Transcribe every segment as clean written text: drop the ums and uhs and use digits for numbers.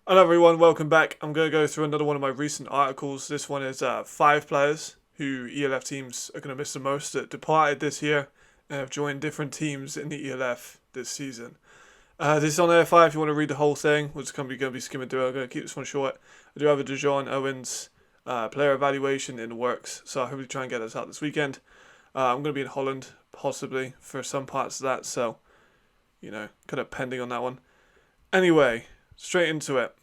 Hello everyone, welcome back. I'm going to go through another one of my recent articles. This one is 5 players who ELF teams are going to miss the most that departed this year and have joined different teams in the ELF this season. This is on AFI if you want to read the whole thing. We're just going to be skimming through it. I'm going to keep this one short. I do have a Dijon Owens player evaluation in the works, so I hope to try and get this out this weekend. I'm going to be in Holland, possibly, for some parts of that, so, kind of pending on that one. Anyway, straight into it.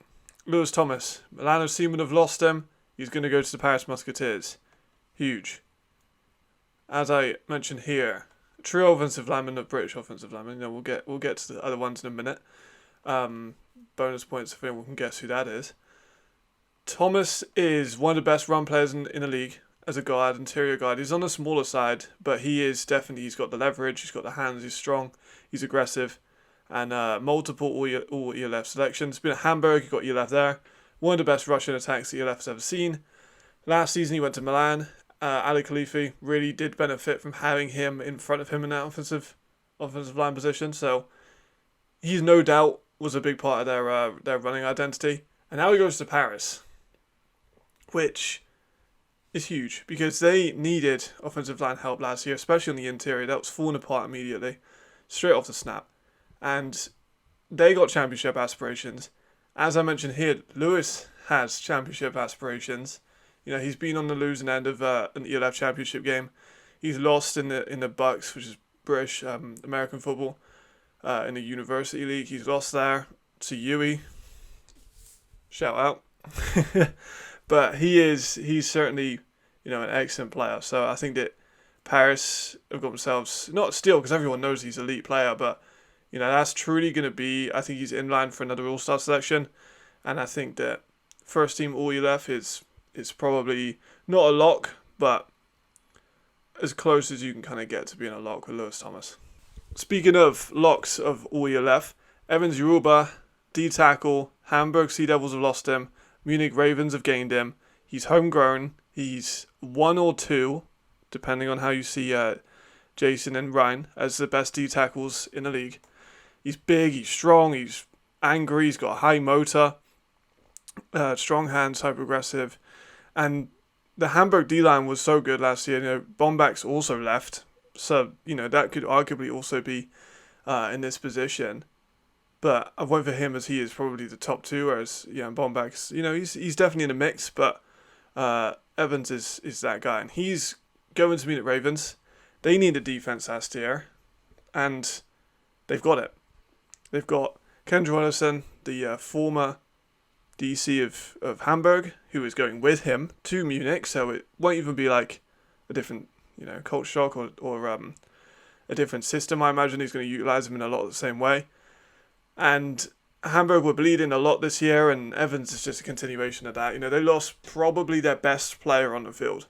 Lis Thomas. Milano Seamen have lost him. He's going to go to the Paris Musketeers. Huge. As I mentioned here, trio offensive linemen of British offensive linemen. We'll get to the other ones in a minute. Bonus points if anyone can guess who that is. Thomas is one of the best run players in the league as a guard, interior guard. He's on the smaller side, but he's got the leverage, he's got the hands, he's strong, he's aggressive. And multiple all ELF selections. Been at Hamburg, he got ELF there. One of the best Russian attacks the ELF has ever seen. Last season he went to Milan. Ali Khalifi really did benefit from having him in front of him in that offensive line position. So he's no doubt was a big part of their running identity. And now he goes to Paris, which is huge because they needed offensive line help last year, especially on the interior. That was falling apart immediately, straight off the snap. And they got championship aspirations. As I mentioned here, Lewis has championship aspirations. He's been on the losing end of an ELF championship game. He's lost in the Bucks, which is British American football, in the University League. He's lost there to Yui. Shout out. But he's certainly an excellent player. So I think that Paris have got themselves not steal because everyone knows he's an elite player, but that's truly going to be, I think he's in line for another All-Star selection. And I think that first team All-ELF is probably not a lock, but as close as you can kind of get to being a lock with Lis Thomas. Speaking of locks of All-ELF, Evans Yoruba, D-tackle, Hamburg Sea Devils have lost him, Munich Ravens have gained him. He's homegrown. He's 1 or 2, depending on how you see Jason and Ryan, as the best D-tackles in the league. He's big, he's strong, he's angry, he's got a high motor, strong hands, hyper aggressive. And the Hamburg D-line was so good last year. Bombax also left. So, that could arguably also be in this position. But I went for him as he is probably the top 2, whereas, Bombax, he's definitely in the mix, but Evans is that guy. And he's going to meet the Ravens. They need a defense last year, and they've got it. They've got Kendra Ellison, the former DC of Hamburg, who is going with him to Munich, so it won't even be like a different, culture shock or a different system. I imagine he's going to utilize him in a lot of the same way. And Hamburg were bleeding a lot this year, and Evans is just a continuation of that. They lost probably their best player on the field.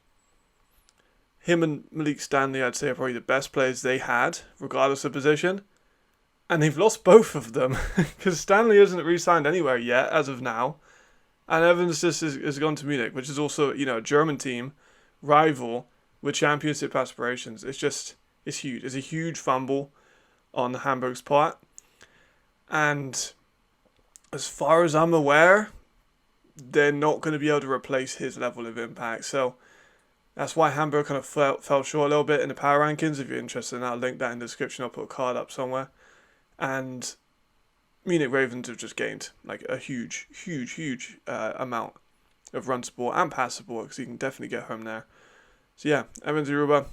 Him and Malik Stanley, I'd say, are probably the best players they had, regardless of position. And they've lost both of them, because Stanley isn't re-signed anywhere yet, as of now. And Evans just has gone to Munich, which is also, a German team, rival, with championship aspirations. It's huge. It's a huge fumble on Hamburg's part. And as far as I'm aware, they're not going to be able to replace his level of impact. So that's why Hamburg kind of fell short a little bit in the power rankings. If you're interested in that, I'll link that in the description. I'll put a card up somewhere. And Munich Ravens have just gained like a huge amount of run support and pass support because you can definitely get home there. So yeah, Evans Yoruba,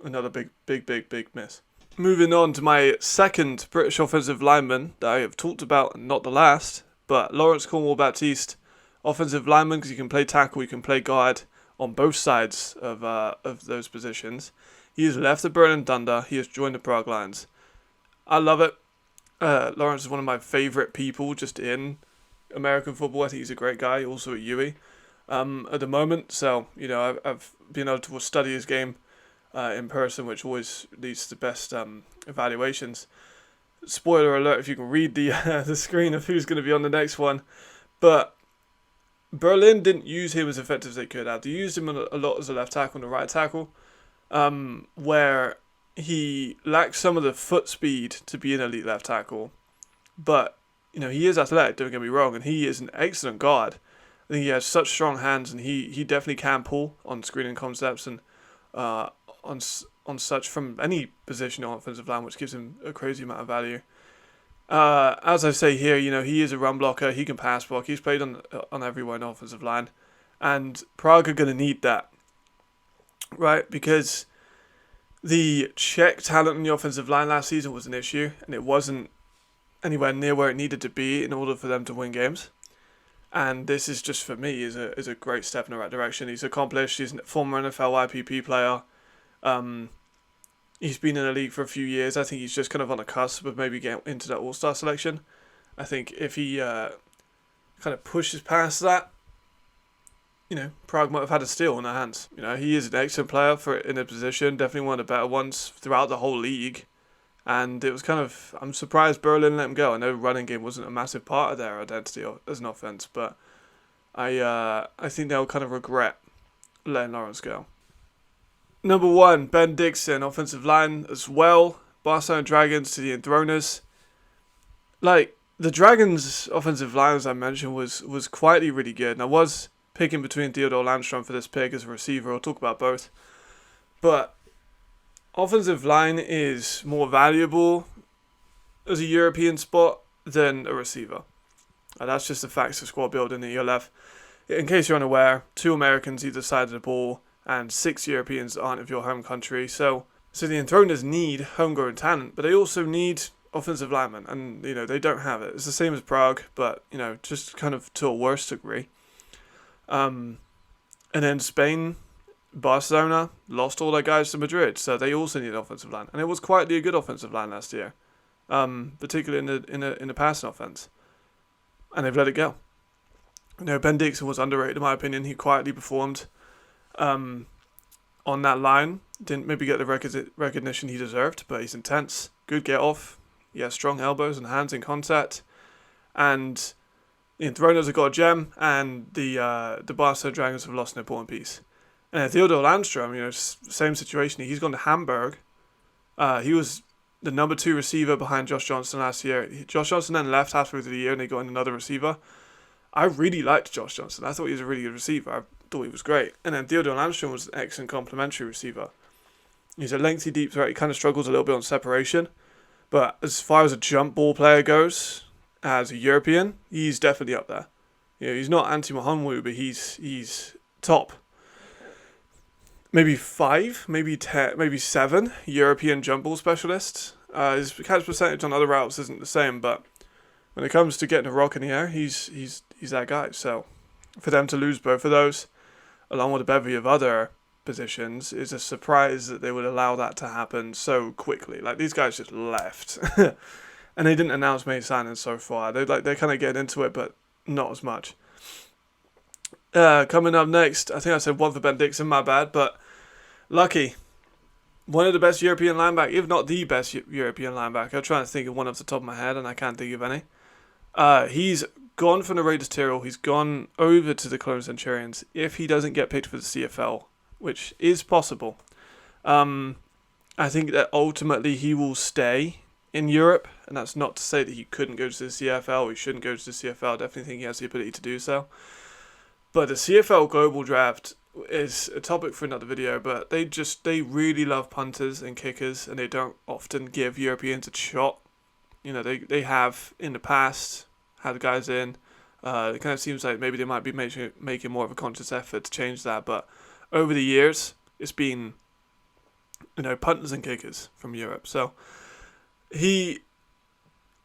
another big miss. Moving on to my second British offensive lineman that I have talked about, not the last, but Lawrence Cornwall Baptiste, offensive lineman because you can play tackle, you can play guard on both sides of those positions. He has left the Berlin Thunder. He has joined the Prague Lions. I love it. Lawrence is one of my favourite people just in American football. I think he's a great guy, also at UE at the moment. So, I've been able to study his game in person, which always leads to the best evaluations. Spoiler alert if you can read the screen of who's going to be on the next one. But Berlin didn't use him as effective as they could have. They used him a lot as a left tackle and a right tackle, where he lacks some of the foot speed to be an elite left tackle, but he is athletic, don't get me wrong, and he is an excellent guard. I think he has such strong hands, and he definitely can pull on screening concepts and on such from any position on offensive line, which gives him a crazy amount of value. As I say here, he is a run blocker. He can pass block. He's played on everywhere on offensive line, and Prague are going to need that, right? Because the Czech talent in the offensive line last season was an issue, and it wasn't anywhere near where it needed to be in order for them to win games. And this is just, for me, is a great step in the right direction. He's accomplished. He's a former NFL YPP player. He's been in the league for a few years. I think he's just kind of on the cusp of maybe getting into that All-Star selection. I think if he kind of pushes past that, Prague might have had a steal in their hands. He is an excellent player in a position, definitely one of the better ones throughout the whole league. And it was I'm surprised Berlin let him go. I know running game wasn't a massive part of their identity as an offense, but I think they'll kind of regret letting Lawrence go. Number 1, Ben Dixon, offensive line as well. Barcelona Dragons to the Enthroners. The Dragons' offensive line, as I mentioned, was quietly really good. And I was picking between Theodore Landstrom for this pick as a receiver. I'll talk about both. But offensive line is more valuable as a European spot than a receiver. And that's just the facts of squad building in the ELF. In case you're unaware, 2 Americans either side of the ball and 6 Europeans aren't of your home country. So the Enthroners need homegrown talent, but they also need offensive linemen. And, they don't have it. It's the same as Prague, but, just kind of to a worse degree. And then Spain, Barcelona lost all their guys to Madrid, so they also need an offensive line, and it was quietly a good offensive line last year, particularly in the passing offense, and they've let it go. Ben Dixon was underrated in my opinion. He quietly performed on that line, didn't maybe get the recognition he deserved, but he's intense, good get off, he has strong elbows and hands in contact, and the Enthroners have got a gem, and the Barcelona Dragons have lost an important piece. And Theodore Landstrom, same situation. He's gone to Hamburg. He was the number 2 receiver behind Josh Johnson last year. Josh Johnson then left halfway through the year, and they got in another receiver. I really liked Josh Johnson. I thought he was a really good receiver. I thought he was great. And then Theodore Landstrom was an excellent complementary receiver. He's a lengthy, deep threat. He kind of struggles a little bit on separation. But as far as a jump ball player goes, as a European, he's definitely up there. He's not Antti Mahonwu, but he's top. Maybe 5, maybe 10, maybe 7 European jump ball specialists. His catch percentage on other routes isn't the same, but when it comes to getting a rock in the air, he's that guy. So for them to lose both of those, along with a bevy of other positions, is a surprise that they would allow that to happen so quickly. These guys just left, and they didn't announce many signings so far. They're kind of getting into it, but not as much. Coming up next, I think I said 1 for Ben Dixon, my bad, but Lucky, one of the best European linebackers, if not the best European linebacker. I'm trying to think of one off the top of my head, and I can't think of any. He's gone from the Raiders Tyrrell. He's gone over to the Cologne Centurions if he doesn't get picked for the CFL, which is possible. I think that ultimately he will stay in Europe, and that's not to say that he couldn't go to the CFL or he shouldn't go to the CFL. I definitely think he has the ability to do so. But the CFL Global Draft is a topic for another video, but they really love punters and kickers, and they don't often give Europeans a shot. They have in the past had guys in. It kind of seems like maybe they might be making more of a conscious effort to change that, but over the years it's been punters and kickers from Europe. So he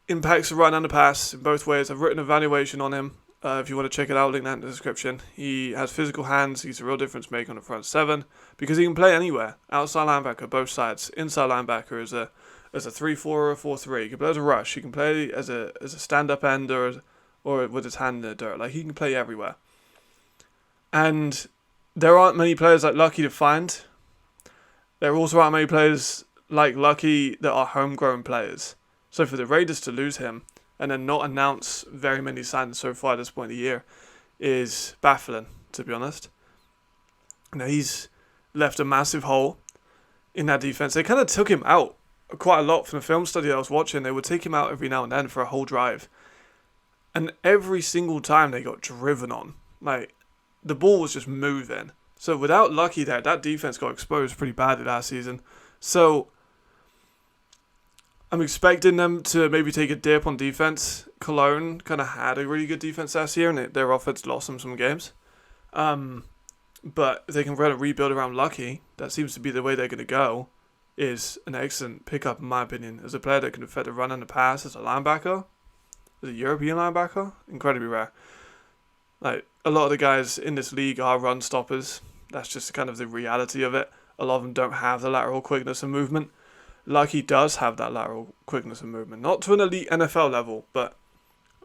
impacts the run and the pass in both ways. I've written an evaluation on him. If you want to check it out, link that in the description. He has physical hands. He's a real difference maker on the front 7 because he can play anywhere. Outside linebacker, both sides. Inside linebacker is a 3-4 or a 4-3. He can play as a rush. He can play as a stand-up end or with his hand in the dirt. He can play everywhere. And there aren't many players like Lucky to find. There also aren't many players like Lucky that are homegrown players. So for the Raiders to lose him and then not announce very many signings so far at this point of the year is baffling, to be honest. He's left a massive hole in that defense. They kind of took him out quite a lot from the film study I was watching. They would take him out every now and then for a whole drive. And every single time they got driven on. Like, the ball was just moving. So without Lucky there, that defense got exposed pretty badly last season. So I'm expecting them to maybe take a dip on defense. Cologne kind of had a really good defense last year, and their offense lost them some games. But if they can run a rebuild around Lucky, that seems to be the way they're going to go, is an excellent pickup in my opinion. As a player that can affect the run and the pass as a linebacker, as a European linebacker, incredibly rare. Like, a lot of the guys in this league are run stoppers. That's just kind of the reality of it. A lot of them don't have the lateral quickness and movement. Lucky does have that lateral quickness and movement. Not to an elite NFL level, but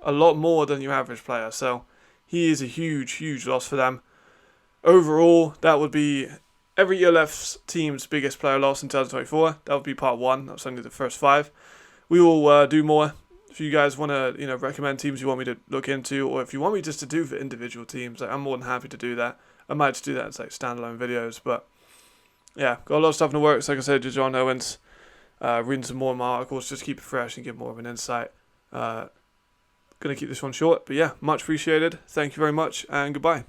a lot more than your average player. So he is a huge, huge loss for them. Overall, that would be every ELF team's biggest player loss in 2024. That would be part 1. That's only the first 5. We will do more. If you guys want to, recommend teams you want me to look into, or if you want me just to do for individual teams, I'm more than happy to do that. I might just do that as standalone videos, but yeah, got a lot of stuff in the works. Like I said, John Owens, reading some more of my articles, just keep it fresh and give more of an insight. Gonna keep this one short, but yeah, much appreciated. Thank you very much, and goodbye.